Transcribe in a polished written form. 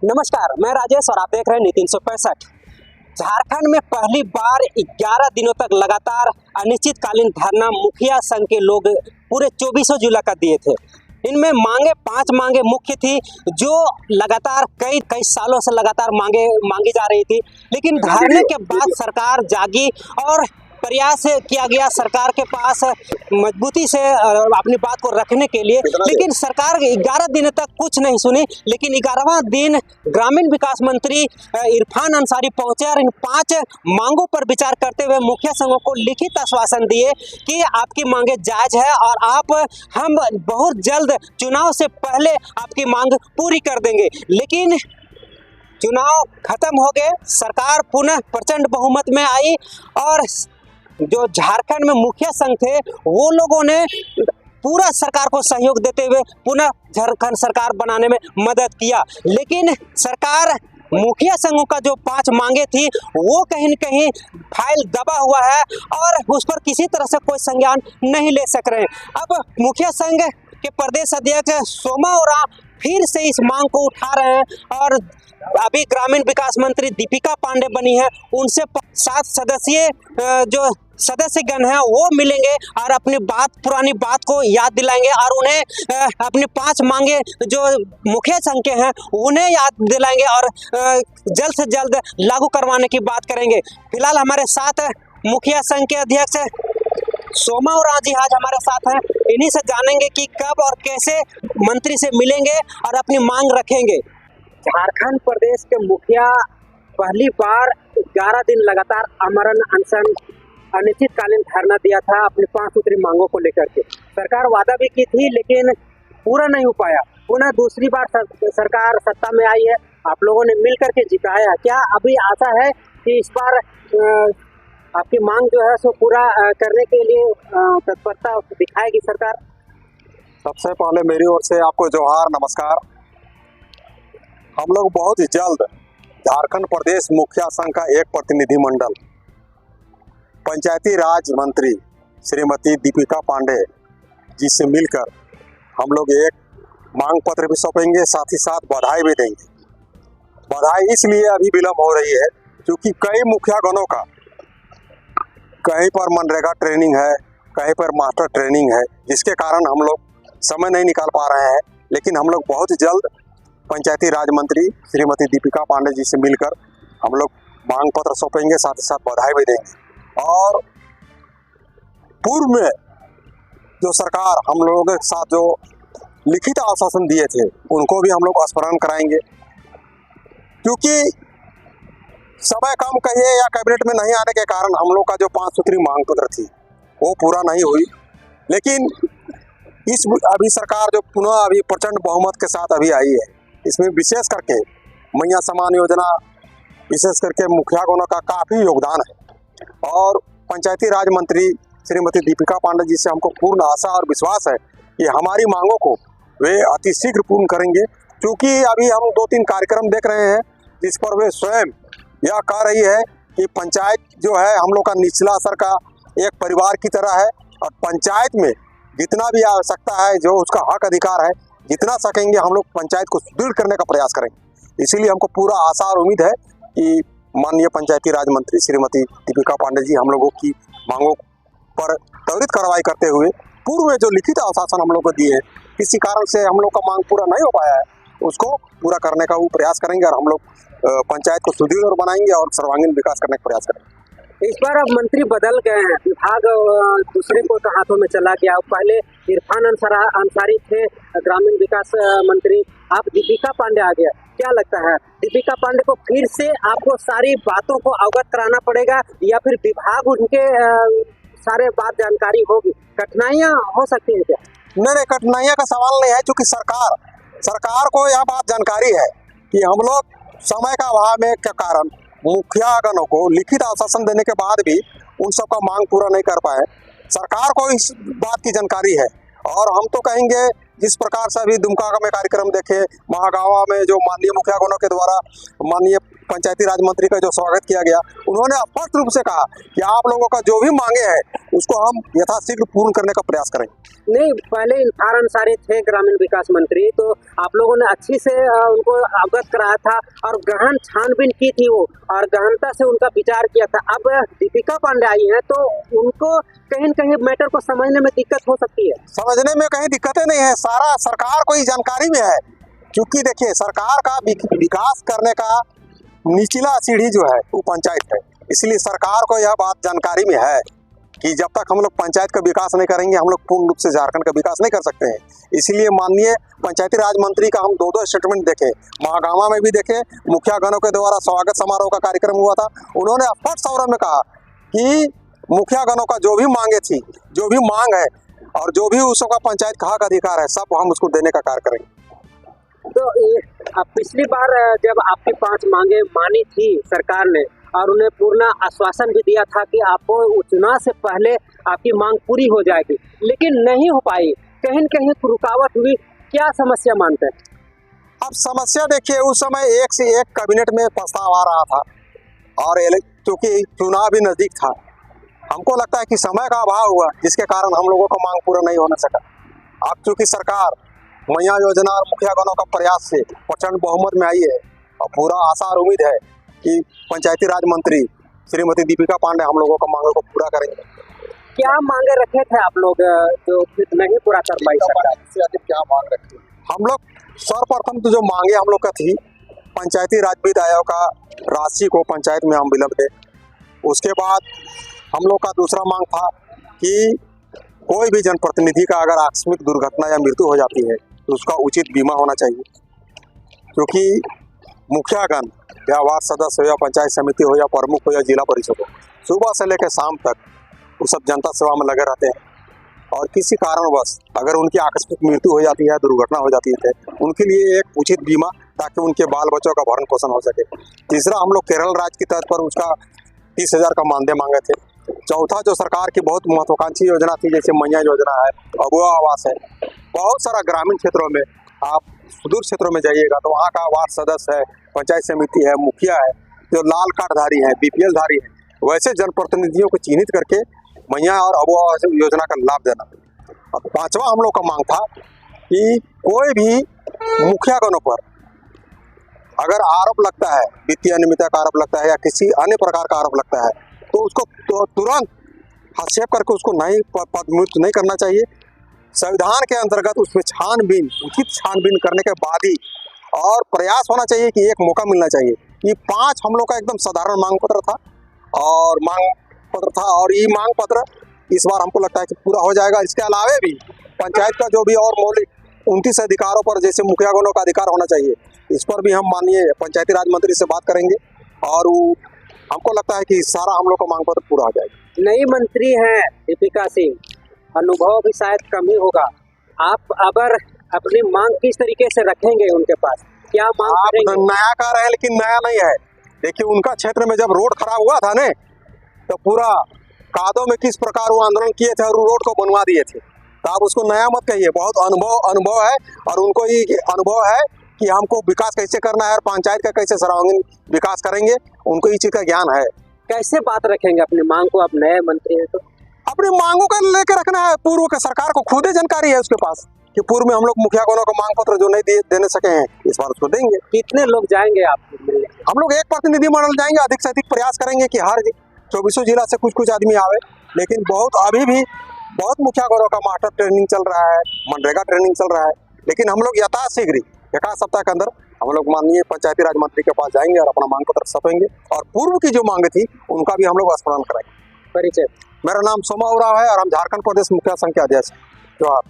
नमस्कार, मैं राजेश और आप देख रहे हैं नीति 365। झारखंड में पहली बार 11 दिनों तक लगातार अनिश्चितकालीन धरना मुखिया संघ के लोग पूरे 24 जुलाई का दिए थे। इनमें पांच मांगे मुख्य थी, जो लगातार कई सालों से लगातार मांगी जा रही थी। लेकिन धरने के बाद सरकार जागी और प्रयास किया गया सरकार के पास मजबूती से अपनी बात को रखने के लिए। लेकिन सरकार 11 दिन तक कुछ नहीं सुनी। लेकिन 11वां दिन ग्रामीण विकास मंत्री इरफान अंसारी पहुंचे और इन 5 मांगों पर विचार करते हुए मुखिया संघों को लिखित आश्वासन दिए कि आपकी मांगे जायज है और हम बहुत जल्द चुनाव से पहले आपकी मांग पूरी कर देंगे। लेकिन चुनाव खत्म हो गए, सरकार पुनः प्रचंड बहुमत में आई और जो झारखंड में मुखिया संघ थे वो लोगों ने पूरा सरकार को सहयोग देते हुए पुनः झारखंड सरकार बनाने में मदद किया। लेकिन सरकार मुखिया संघों का जो 5 मांगे थी वो कहीं न कहीं फाइल दबा हुआ है और उस पर किसी तरह से कोई संज्ञान नहीं ले सक रहे हैं। अब मुखिया संघ के प्रदेश अध्यक्ष सोमा ओरांव फिर से इस मांग को उठा रहे हैं और अभी ग्रामीण विकास मंत्री दीपिका पांडे बनी है, उनसे 7 सदस्यीय जो सदस्यगण हैं वो मिलेंगे और अपनी पुरानी बात को याद दिलाएंगे और उन्हें अपनी 5 मांगे जो मुखिया संघ के हैं उन्हें याद दिलाएंगे और जल्द से जल्द लागू करवाने की बात करेंगे। फिलहाल हमारे साथ मुखिया संघ के अध्यक्ष सोमा ओरांव जी आज हमारे साथ हैं। इन्हीं से जानेंगे कि कब और कैसे मंत्री से मिलेंगे और अपनी मांग रखेंगे। झारखंड प्रदेश के मुखिया पहली बार 11 दिन लगातार आमरण अनशन अनिश्चितकालीन धरना दिया था अपनी 5 सूत्री मांगों को लेकर के। सरकार वादा भी की थी लेकिन पूरा नहीं हो पाया। पुनः दूसरी बार सरकार सत्ता में आई है, आप लोगों ने मिल करके जिताया। क्या अभी आशा है कि इस बार आपकी मांग जो है सो पूरा करने के लिए तत्परता दिखाएगी सरकार? सबसे पहले मेरी ओर से आपको जोहार, नमस्कार। हम लोग बहुत ही जल्द झारखंड प्रदेश मुखिया संघ का एक प्रतिनिधिमंडल पंचायती राज मंत्री श्रीमती दीपिका पांडे जी से मिलकर हम लोग एक मांग पत्र भी सौंपेंगे, साथ ही साथ बधाई भी देंगे। बधाई इसलिए अभी विलम्ब हो रही है क्योंकि कई मुखिया गणों का कहीं पर मनरेगा ट्रेनिंग है, कहीं पर मास्टर ट्रेनिंग है, जिसके कारण हम लोग समय नहीं निकाल पा रहे हैं। लेकिन हम लोग बहुत जल्द पंचायती राज मंत्री श्रीमती दीपिका पांडे जी से मिलकर हम लोग मांग पत्र सौंपेंगे, साथ ही साथ बधाई भी देंगे। और पूर्व में जो सरकार हम लोगों के साथ जो लिखित आश्वासन दिए थे उनको भी हम लोग स्मरण कराएंगे, क्योंकि समय कम कहिए या कैबिनेट में नहीं आने के कारण हम लोग का जो 5 सूत्री मांग पत्र थी वो पूरा नहीं हुई। लेकिन अभी सरकार जो पुनः अभी प्रचंड बहुमत के साथ अभी आई है, इसमें विशेष करके मैया समान योजना, विशेष करके मुखिया गणों का काफ़ी योगदान है। और पंचायती राज मंत्री श्रीमती दीपिका पांडे जी से हमको पूर्ण आशा और विश्वास है कि हमारी मांगों को वे अतिशीघ्र पूर्ण करेंगे, क्योंकि अभी हम 2-3 कार्यक्रम देख रहे हैं जिस पर वे स्वयं यह कह रही है कि पंचायत जो है हम लोग का निचला स्तर का एक परिवार की तरह है और पंचायत में जितना भी आवश्यकता है, जो उसका हक अधिकार है, जितना सकेंगे हम लोग पंचायत को सुदृढ़ करने का प्रयास करेंगे। इसीलिए हमको पूरा आशा और उम्मीद है कि माननीय पंचायती राज मंत्री श्रीमती दीपिका पांडे जी हम लोगों की मांगों पर त्वरित कार्रवाई करते हुए पूर्व में जो लिखित आश्वासन हम लोग को दिए हैं, किसी कारण से हम लोग का मांग पूरा नहीं हो पाया है, उसको पूरा करने का वो प्रयास करेंगे और हम लोग पंचायत को सुदृढ़ बनाएंगे और सर्वांगीण विकास करने का प्रयास करेंगे। इस बार अब मंत्री बदल गए हैं, विभाग दूसरे को तो हाथों में चला गया। पहले इरफान अंसारी थे ग्रामीण विकास मंत्री, अब दीपिका पांडे आ गया। क्या लगता है दीपिका पांडे को फिर से आपको सारी बातों को अवगत कराना पड़ेगा या फिर विभाग उनके सारे बात जानकारी होगी? कठिनाइयाँ हो सकती है क्या? नहीं, कठिनाइयाँ का सवाल नहीं है, क्योंकि सरकार को यह बात जानकारी है कि हम लोग समय का अभाव में के कारण मुखिया गणों को लिखित आश्वासन देने के बाद भी उन सब का मांग पूरा नहीं कर पाए। सरकार को इस बात की जानकारी है और हम तो कहेंगे जिस प्रकार से अभी दुमका में कार्यक्रम देखे, महागावा में जो माननीय मुखिया गणों के द्वारा माननीय पंचायती राज मंत्री का जो स्वागत किया गया, उन्होंने स्पष्ट रूप से कहा कि आप लोगों का जो भी मांगे हैं उसको हम यथाशीघ्र पूर्ण करने का प्रयास करेंगे। नहीं, पहले इरफान अंसारी थे ग्रामीण विकास मंत्री, तो आप लोगों ने अच्छी से उनको अवगत कराया था और गहन छानबीन की थी वो, और गहनता से उनका विचार किया था। अब दीपिका पांडे आई हैं तो उनको कहीं न कहीं मैटर को समझने में दिक्कत हो सकती है। समझने में कहीं दिक्कतें नहीं है, सारा सरकार को ही जानकारी में है, क्योंकि देखिए सरकार का विकास करने का निचला सीढ़ी जो है वो पंचायत है, इसलिए सरकार को यह बात जानकारी में है कि जब तक हम लोग पंचायत का विकास नहीं करेंगे हम लोग पूर्ण रूप से झारखंड का विकास नहीं कर सकते हैं। इसलिए माननीय पंचायती राज मंत्री का हम दो स्टेटमेंट देखे, महागामा में भी देखे, मुखिया गणों के द्वारा स्वागत समारोह का कार्यक्रम हुआ था, उन्होंने स्पष्ट शब्दों में कहा कि मुखिया गणों का जो भी मांगे थी, जो भी मांग है और जो भी उसका पंचायत का हक अधिकार है, सब हम उसको देने का कार्य करेंगे। तो पिछली बार जब आपकी 5 मांगे मानी थी सरकार ने और उन्हें पूर्ण आश्वासन भी दिया था कि आपको चुनाव से पहले आपकी मांग पूरी हो जाएगी, लेकिन नहीं हो पाई, कहीं न कहीं रुकावट हुई, क्या समस्या मानते हैं? अब समस्या देखिए, उस समय एक से एक कैबिनेट में प्रस्ताव आ रहा था और क्योंकि चुनाव भी नजदीक था, हमको लगता है कि समय का अभाव हुआ, जिसके कारण हम लोगों का मांग पूरा नहीं होना सका। अब चूंकि सरकार मैया योजना और मुखिया गणों का प्रयास से प्रचंड बहुमत में आई है और पूरा आशा और उम्मीद है कि पंचायती राज मंत्री श्रीमती दीपिका पांडे हम लोगों का मांगों को पूरा करेंगे। क्या मांगे रखे थे आप लोग जो फिर नहीं पूरा कर पाई सरकार? इससे अधिक क्या मांग रखी? हम लोग सर्वप्रथम तो जो मांगे हम लोग का थी, पंचायती राज वित्त आयोग का राशि को पंचायत में हम विलंब दे। उसके बाद हम लोग का दूसरा मांग था कि कोई भी जनप्रतिनिधि का अगर आकस्मिक दुर्घटना या मृत्यु हो जाती है तो उसका उचित बीमा होना चाहिए, क्योंकि मुखियागण या वार्ड सदस्य हो या पंचायत समिति हो या प्रमुख हो या जिला परिषद हो, सुबह से लेकर शाम तक वो सब जनता सेवा में लगे रहते हैं और किसी कारणवश अगर उनकी आकस्मिक मृत्यु हो जाती है, दुर्घटना हो जाती है, उनके लिए एक उचित बीमा, ताकि उनके बाल बच्चों का भरण पोषण हो सके। तीसरा, हम लोग केरल राज्य की तर्ज पर उसका 30,000 का मानदेय मांगे थे। चौथा, जो सरकार की बहुत महत्वाकांक्षी योजना थी, जैसे मैया योजना है, अबुआ आवास है, बहुत सारा ग्रामीण क्षेत्रों में, आप सुदूर क्षेत्रों में जाइएगा तो वहाँ का वार्ड सदस्य है, पंचायत समिति है, मुखिया है, जो लाल कार्डधारी है, BPL धारी है, वैसे जनप्रतिनिधियों को चिन्हित करके मैया और अबुआ आवास योजना का लाभ देना। और पांचवा हम लोग का मांग था कि कोई भी मुखिया गणों पर अगर आरोप लगता है, वित्तीय अनियमितता का आरोप लगता है या किसी अन्य प्रकार का आरोप लगता है, तो उसको तुरंत हस्तक्षेप करके उसको नहीं पदमुक्त नहीं करना चाहिए। संविधान के अंतर्गत उसमें छानबीन, उचित छानबीन करने के बाद ही और प्रयास होना चाहिए कि एक मौका मिलना चाहिए। ये 5 हम लोग का एकदम साधारण मांग पत्र था और ये मांग पत्र इस बार हमको लगता है कि पूरा हो जाएगा। इसके अलावे भी पंचायत का जो भी और मौलिक 29 अधिकारों पर, जैसे मुखिया गणों का अधिकार होना चाहिए, इस पर भी हम माननीय पंचायती राज मंत्री से बात करेंगे और हमको लगता है कि सारा हम लोग का मांग पत्र पूरा हो जाएगा। नई मंत्री हैं दीपिका सिंह, अनुभव भी शायद कम ही होगा, आप अगर अपनी मांग किस तरीके से रखेंगे उनके पास, क्या मांग करेंगे? नया कह रहे हैं लेकिन नया नहीं है। देखिए, उनका क्षेत्र में जब रोड खराब हुआ था ने, तो पूरा कादों में किस प्रकार वो आंदोलन किए थे और रोड को बनवा दिए थे, तो आप उसको नया मत कहिए। बहुत अनुभव है और उनको ये अनुभव है कि हमको विकास कैसे करना है और पंचायत का कैसे सर्वांगीण विकास करेंगे, उनको इस चीज का ज्ञान है। कैसे बात रखेंगे अपनी मांग को? आप नए मंत्री हैं तो अपनी मांगों का लेकर रखना है। पूर्व के सरकार को खुद ही जानकारी है उसके पास कि पूर्व में हम लोग मुखिया गणों को मांग पत्र जो नहीं देने सके हैं, इस बार उसको देंगे। कितने लोग जाएंगे आप मिलने? हम लोग एक प्रतिनिधि मंडल जाएंगे, अधिक से अधिक प्रयास करेंगे कि हर 24 जिला से कुछ आदमी आवे, लेकिन अभी भी बहुत मुखिया गणों का मास्टर ट्रेनिंग चल रहा है, मनरेगा ट्रेनिंग चल रहा है, लेकिन हम लोग यथाशीघ्र 1 सप्ताह के अंदर हम लोग माननीय पंचायती राज मंत्री के पास जाएंगे और अपना मांग पत्र सौंपेंगे और पूर्व की जो मांगे थी उनका भी हम लोग स्मरण कराएंगे। परिचय? मेरा नाम सोमा उराव है और हम झारखंड प्रदेश मुखिया संघ के अध्यक्ष हैं। जोहार।